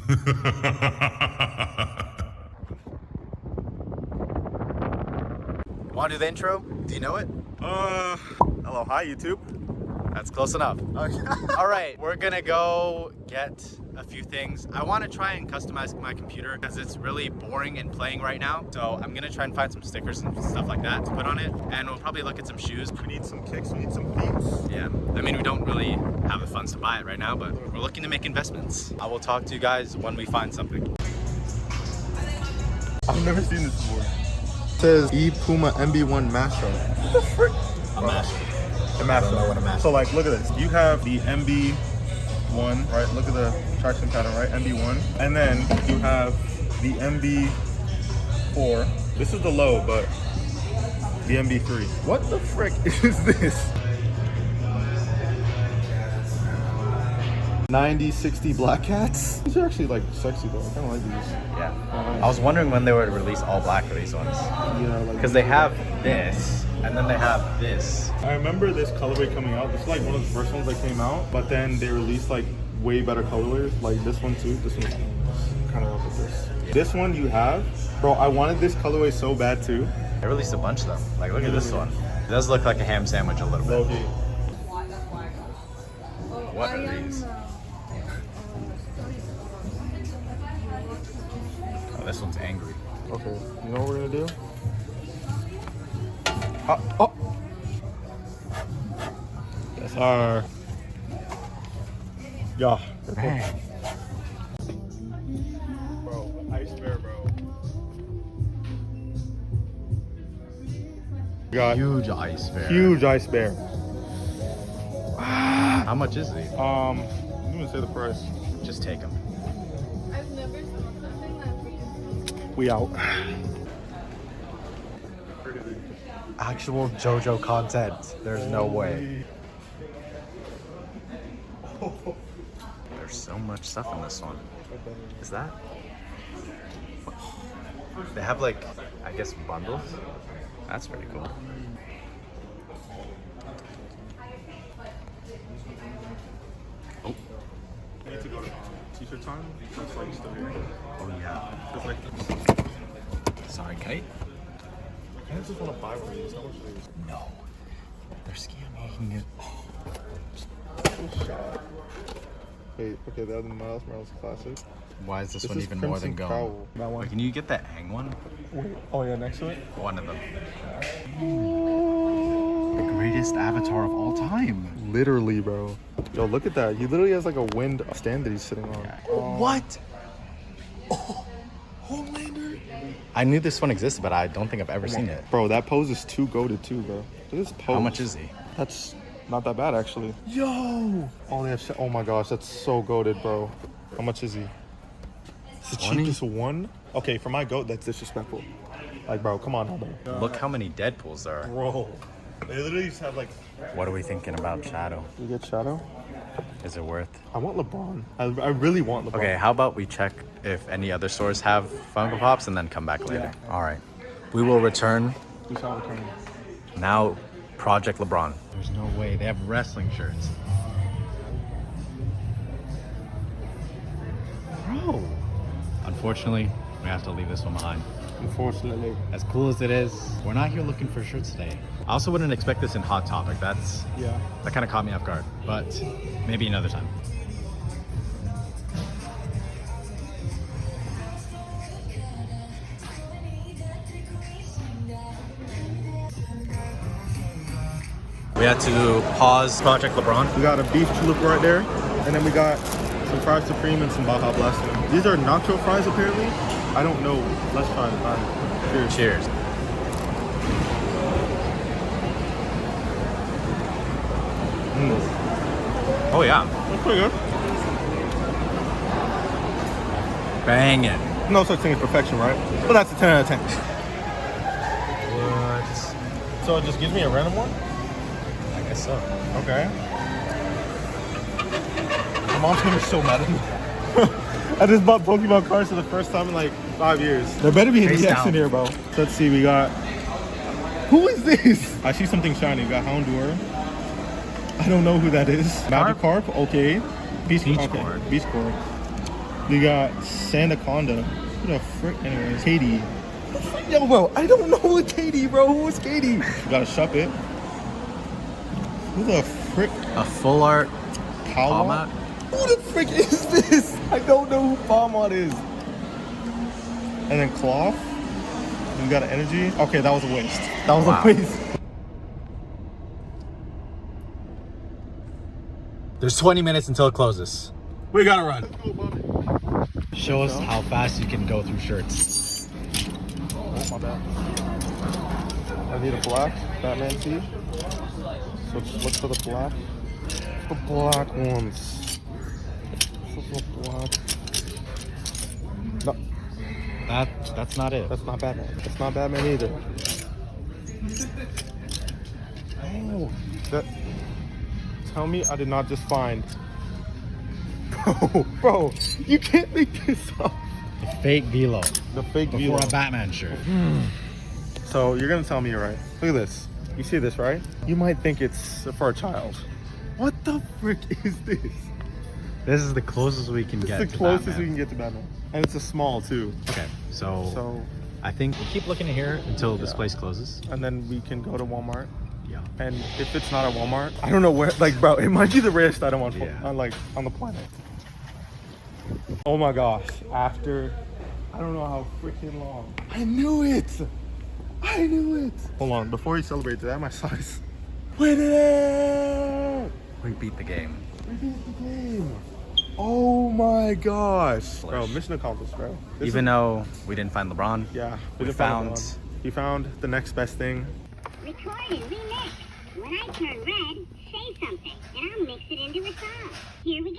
Want to do the intro? Do you know it? Hello, hi YouTube. That's close enough. All right, we're gonna go get a few things. I want to try and customize my computer because it's really boring and playing right now. So I'm gonna try and find some stickers and stuff like that to put on it. And we'll probably look at some shoes. We need some kicks, we need some feet. Yeah, I mean, we don't really have the funds to buy it right now, but we're looking to make investments. I will talk to you guys when we find something. I've never seen this before. It says ePuma MB1 Mastro. What the frick? A Mastro. A Mastro. I don't know what a Mastro. So like, look at this. You have the MB1, right? Look at the traction pattern, right? MB1. And then you have the MB4. This is the low, but the MB3. What the frick is this? 90-60 Black Cats? These are actually like sexy though. I kind of like these. Yeah. I was wondering when they would release all black for these ones. Yeah, like Because they have this, and then they have this. I remember this colorway coming out. This is like one of the first ones that came out, but then they released like way better colorways. Like this one too. This one's kind of like this. This one you have, bro. I wanted this colorway so bad too. They released a bunch though. Like, look at this one. It does look like a ham sandwich a little bit. Okay. What are these? Oh, this one's angry. Okay. You know what we're gonna do? That's our. Yeah. Dang. Bro, Ice Bear, bro. We got Huge ice bear. huge Ice Bear. How much is he? I'm gonna say the price. Just take him. I've never smelled something that freaking. We out. Actual JoJo content. There's no way. There's so much stuff in this one. Is that? They have like, I guess, bundles. That's pretty cool. Oh. We need to go to t-shirt time. That's like still here. Oh yeah. It's like. Sorry, Kite. I just want to buy one of these. How much are these? No. They're scamming it. Shot. Wait, okay, the other Miles Morales Classic. Why is this This one is even more than Crimson going? Cowl. That one. Wait, can you get that Aang one? Wait, oh yeah, next to it? One of them. The greatest avatar of all time. Literally, bro. Yo, look at that. He literally has like a wind stand that he's sitting on. What? Oh, Homelander? I knew this one existed, but I don't think I've ever seen it. Bro, that pose is too goated too, bro. Look at this pose. How much is he? That's not that bad, actually. Yo! Oh, they have oh my gosh, that's so goated, bro. How much is he? It's the 20? cheapest one? Okay, for my goat, that's disrespectful. Like, bro, come on, bro. Look how many Deadpools there are. Bro. They literally just have like... What are we thinking about Shadow? You get Shadow? Is it worth? I want LeBron. I really want LeBron. Okay, how about we check if any other stores have Funko Pops and then come back later. Yeah. All right. We will return. We shall return. Now, Project LeBron. There's no way. They have wrestling shirts. Bro. Unfortunately, we have to leave this one behind. Unfortunately. As cool as it is, we're not here looking for shirts today. I also wouldn't expect this in Hot Topic. Yeah. That kind of caught me off guard, but maybe another time. We had to pause Project LeBron. We got a beef chalupa right there, and then we got some fries supreme and some Baja Blast. These are nacho fries apparently. I don't know. Let's try it. All right. Cheers. Cheers. Oh yeah, That's pretty good. banging. No such thing as perfection, right? But that's a 10 out of 10. What? So it just gives me a random one? I guess so. Okay. My mom's gonna be so mad at me. I just bought Pokemon cards for the first time in like 5 years. There better be an Face EX down. in here, bro. So let's see, we got... Who is this? I see something shiny. We got Houndour. I don't know who that is. Magikarp, okay. Beast Beach okay. Cord. Beast Cord. You got Sandaconda. Who the frick? Anyways, Katie. Yo, bro, I don't know what Katie, bro. Who is Katie? You got a Shuppet. Who the frick? A full art Palmot? Who the frick is this? I don't know who Palmot is. And then Cloth. You got an Energy. Okay, that was a waste. That was Wow. a waste. There's 20 minutes until it closes. We gotta run. Show us how fast you can go through shirts. Oh, my bad. I need a black Batman tee. So just look for the black. The black ones. The black. No, That's not it. that's not Batman. That's not Batman either. Oh, that. Tell me I did not just find. Bro, you can't make this up. The fake Velo. The fake Before Velo. a Batman shirt. So you're gonna tell me you're right. Look at this. You see this, right? You might think it's for a child. What the frick is this? This is the closest we can get It's the to closest Batman. we can get to Batman. And it's a small too. Okay, so So, I think we'll keep looking here until this Yeah. place closes. and then we can go to Walmart. Yeah. And if it's not a Walmart, I don't know where, like, bro, it might be the rarest item on, Yeah. on the planet. Oh my gosh. After, I don't know how freaking long. I knew it. I knew it. Hold on, before you celebrate, did I have my size? We did it! We beat the game. We beat the game. Oh my gosh. Bro, mission accomplished, bro. This Even is- though we didn't find LeBron, yeah, we didn't find found- LeBron. He found the next best thing. Record and remix. When I turn red, say something, and I'll mix it into a song. Here we go.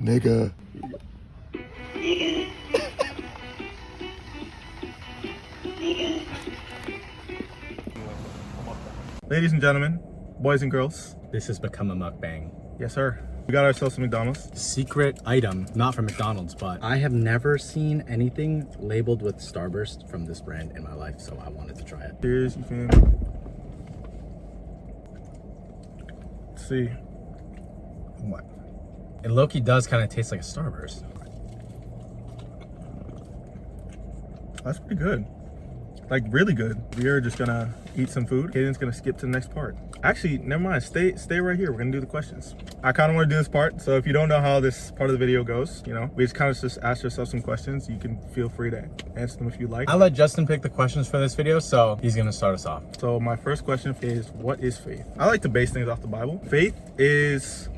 Nigga. Ladies and gentlemen, boys and girls, this has become a mukbang. yes sir. We got ourselves some McDonald's. Secret item, not from McDonald's, but I have never seen anything labeled with Starburst from this brand in my life, so I wanted to try it. Here's, you can see. What? It low-key does kind of taste like a Starburst. That's pretty good. Like really good. We are just gonna eat some food. Caden's gonna skip to the next part. Actually, never mind. Stay right here. We're gonna do the questions. I kind of want to do this part. So if you don't know how this part of the video goes, you know, we just kind of just ask yourself some questions. You can feel free to answer them if you like. I let Justin pick the questions for this video, so he's gonna start us off. So my first question is, what is faith? I like to base things off the Bible. Faith is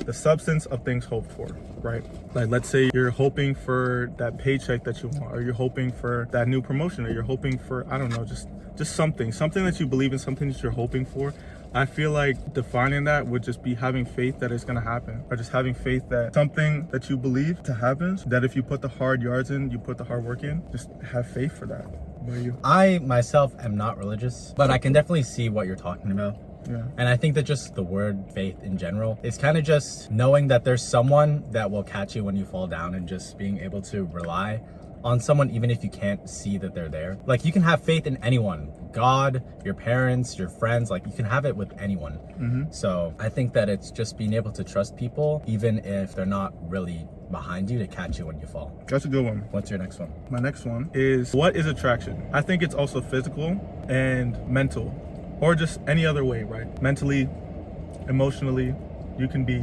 the substance of things hoped for, right? Like, let's say you're hoping for that paycheck that you want, or you're hoping for that new promotion, or you're hoping for, I don't know, just something that you believe in, something that you're hoping for. I feel like defining that would just be having faith that it's gonna happen, or just having faith that something that you believe to happen, that if you put the hard yards in, you put the hard work in, just have faith for that. What are you? I myself am not religious, but I can definitely see what you're talking about. Yeah. And I think that just the word faith in general is kind of just knowing that there's someone that will catch you when you fall down, and just being able to rely on someone even if you can't see that they're there. Like, you can have faith in anyone, God, your parents, your friends, like you can have it with anyone. So I think that it's just being able to trust people even if they're not really behind you to catch you when you fall. That's a good one. What's your next one? My next one is, what is attraction? I think it's also physical and mental, or just any other way, right? Mentally, emotionally, you can be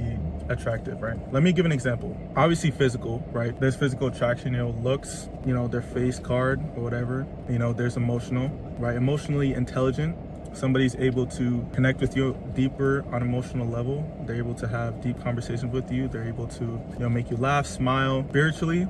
attractive, right? Let me give an example. Obviously physical, right? There's physical attraction, you know, looks, you know, their face card or whatever. You know, there's emotional, right? Emotionally intelligent. Somebody's able to connect with you deeper on an emotional level. They're able to have deep conversations with you. They're able to, you know, make you laugh, smile. Spiritually,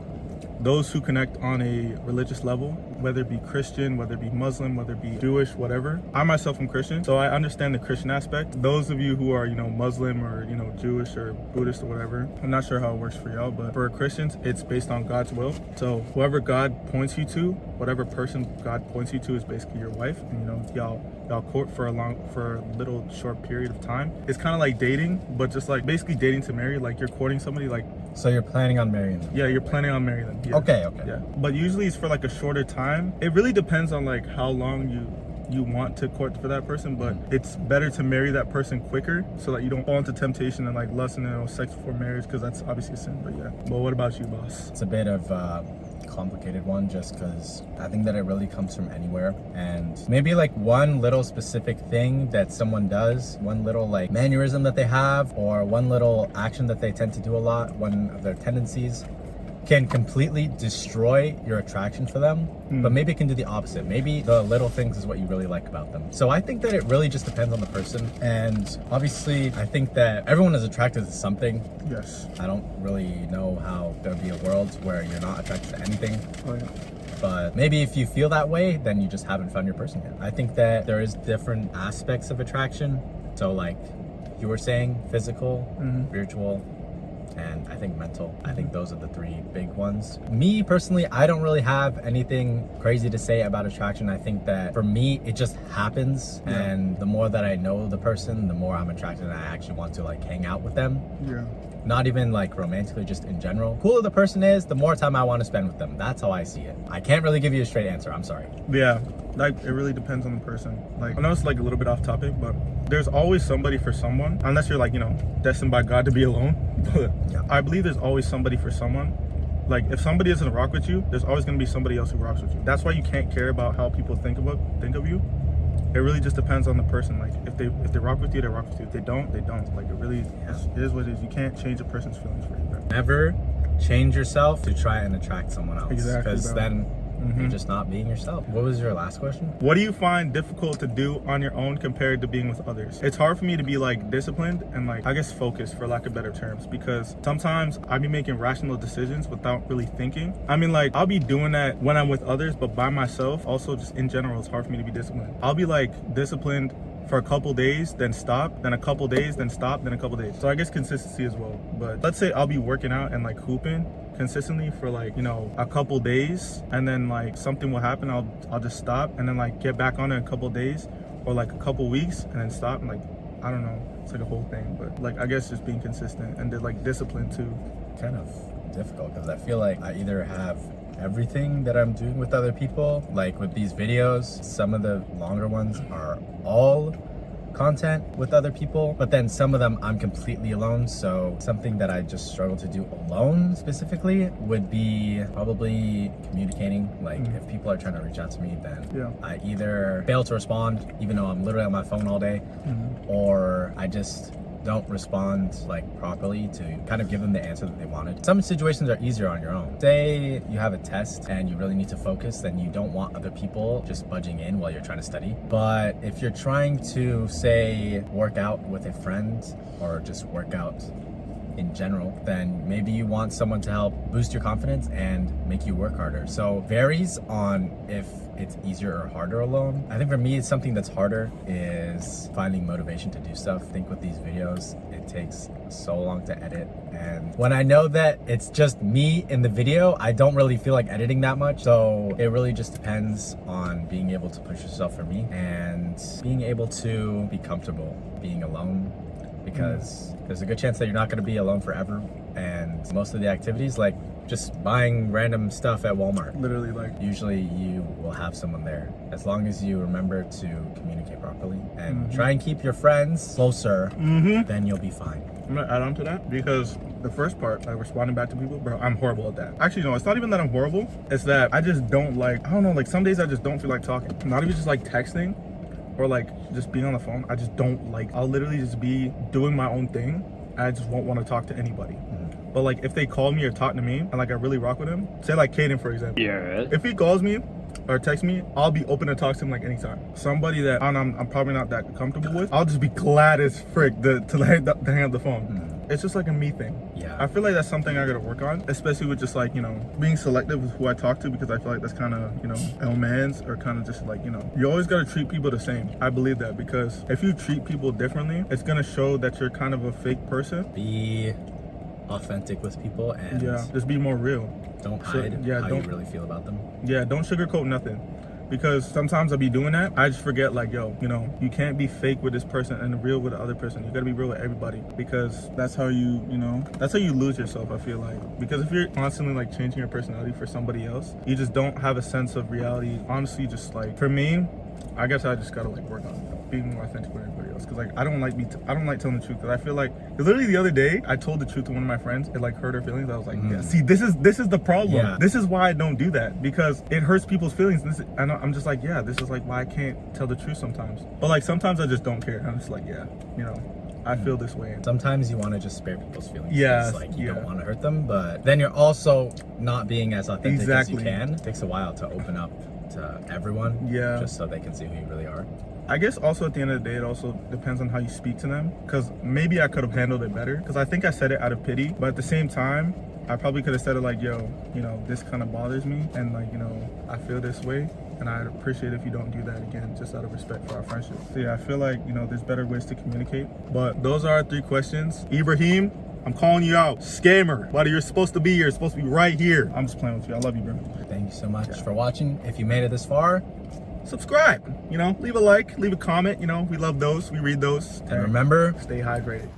those who connect on a religious level, whether it be Christian, whether it be Muslim, whether it be Jewish, whatever. I myself am Christian, so I understand the Christian aspect. Those of you who are, you know, Muslim or, you know, Jewish or Buddhist or whatever, I'm not sure how it works for y'all, but for Christians, it's based on God's will. So whoever God points you to, whatever person God points you to is basically your wife. And, you know, y'all court for a little short period of time. It's kind of like dating, but just like basically dating to marry. Like, you're courting somebody, like, So you're planning on marrying them? yeah, you're planning on marrying them. Yeah. Okay. Yeah, but usually it's for like a shorter time. It really depends on like how long you want to court for that person, but it's better to marry that person quicker so that you don't fall into temptation and like lust and sex before marriage, because that's obviously a sin. But yeah. But what about you, boss? It's a bit of complicated one, just because I think that it really comes from anywhere, and maybe like one little specific thing that someone does, one little like mannerism that they have, or one little action that they tend to do a lot, one of their tendencies can completely destroy your attraction for them. But maybe it can do the opposite. Maybe the little things is what you really like about them. So I think that it really just depends on the person, and obviously I think that everyone is attracted to something. Yes. I don't really know how there'll be a world where you're not attracted to anything. Oh yeah. But maybe if you feel that way, then you just haven't found your person yet. I think that there is different aspects of attraction. So like you were saying, physical, spiritual, and I think mental. I think those are the three big ones. Me personally, I don't really have anything crazy to say about attraction. I think that for me, it just happens. Yeah. And the more that I know the person, the more I'm attracted and I actually want to like hang out with them. Yeah. Not even like romantically, just in general. Cooler the person is, the more time I want to spend with them. That's how I see it. I can't really give you a straight answer, I'm sorry. Yeah, like it really depends on the person. Like I know it's like a little bit off topic, but there's always somebody for someone, unless you're like, destined by God to be alone. But Yeah. I believe there's always somebody for someone. Like if somebody doesn't rock with you, there's always gonna be somebody else who rocks with you. That's why you can't care about how people think of you. It really just depends on the person. Like if they rock with you, they rock with you. If they don't, they don't. Like it really it is what it is. You can't change a person's feelings for you, bro. Never change yourself to try and attract someone else. Exactly, Because bro. then you're just not being yourself. What was your last question? What do you find difficult to do on your own compared to being with others? It's hard for me to be like disciplined and like, I guess, focused, for lack of better terms, because sometimes I be making rational decisions without really thinking. I mean, like I'll be doing that when I'm with others, but by myself, also just in general, it's hard for me to be disciplined. I'll be like disciplined for a couple days, then stop, then a couple days, then stop, then a couple days. So I guess consistency as well. But let's say I'll be working out and like hooping consistently for like a couple days, and then like something will happen, I'll just stop and then like get back on it a couple days or like a couple weeks and then stop, and like I don't know, it's like a whole thing. But like I guess just being consistent and like discipline too. Kind of difficult, because I feel like I either have everything that I'm doing with other people, like with these videos, some of the longer ones are all content with other people, but then some of them I'm completely alone. So something that I just struggle to do alone specifically would be probably communicating. Like if people are trying to reach out to me, then I either fail to respond even though I'm literally on my phone all day, or I just don't respond like properly to kind of give them the answer that they wanted. Some situations are easier on your own. Say you have a test and you really need to focus, then you don't want other people just budging in while you're trying to study. But if you're trying to, say, work out with a friend or just work out in general, then maybe you want someone to help boost your confidence and make you work harder. So varies on if it's easier or harder alone. I think for me, something that's harder is finding motivation to do stuff. I think with these videos, it takes so long to edit. And when I know that it's just me in the video, I don't really feel like editing that much. So it really just depends on being able to push yourself for me and being able to be comfortable being alone, because there's a good chance that you're not going to be alone forever. And most of the activities, like just buying random stuff at Walmart, Literally, like usually you will have someone there, as long as you remember to communicate properly and try and keep your friends closer, then you'll be fine. I'm gonna add on to that, because the first part, like responding back to people, bro, I'm horrible at that. Actually, no, it's not even that I'm horrible. It's that I just don't like, I don't know, like some days I just don't feel like talking. Not even just like texting or like just being on the phone. I just don't like, I'll literally just be doing my own thing. I just won't want to talk to anybody. But like if they call me or talk to me and like I really rock with him, say like Caden, for example. Yeah. If he calls me or texts me, I'll be open to talk to him like anytime. Somebody that I'm probably not that comfortable with, I'll just be glad as frick to hang up the phone. It's just like a me thing. Yeah. I feel like that's something I gotta work on, especially with just like, being selective with who I talk to, because I feel like that's kind of, man's, or kind of just like, you always gotta treat people the same. I believe that, because if you treat people differently, it's gonna show that you're kind of a fake person. Be authentic with people and just be more real. don't So, hide how you really feel about them. Yeah, don't sugarcoat nothing. because sometimes I'll be doing that. I just forget, like, yo, you know, you can't be fake with this person and real with the other person. You gotta be real with everybody, because that's how you know, that's how you lose yourself, I feel like. Because if you're constantly like changing your personality for somebody else, you just don't have a sense of reality. Honestly, just like, for me, I guess I just gotta like work on being more authentic with everybody else, because like I don't like telling the truth, because I feel like, literally the other day I told the truth to one of my friends. It like hurt her feelings. I was like, yeah, see, this is the problem. Yeah. This is why I don't do that, because it hurts people's feelings. And I'm just like, yeah, this is like why I can't tell the truth sometimes. But like sometimes I just don't care. I'm just like, yeah, you know, I feel this way. Sometimes you want to just spare people's feelings. Yeah, 'cause, like you don't want to hurt them, but then you're also not being as authentic as you Exactly. can. It takes a while to open up to everyone. Yeah. Just so they can see who you really are. I guess also at the end of the day, it also depends on how you speak to them, because maybe I could have handled it better, because I think I said it out of pity, but at the same time, I probably could have said it like, yo, you know, this kind of bothers me, and like, you know, I feel this way, and I'd appreciate if you don't do that again, just out of respect for our friendship. So yeah, I feel like, you know, there's better ways to communicate. But those are our 3 questions. Ibrahim, I'm calling you out. Scammer. Buddy, you're supposed to be here. You're supposed to be right here. I'm just playing with you. I love you, bro. Thank you so much for watching. If you made it this far, Subscribe, you know, leave a like, leave a comment, you know, we love those, we read those. and remember, Stay hydrated.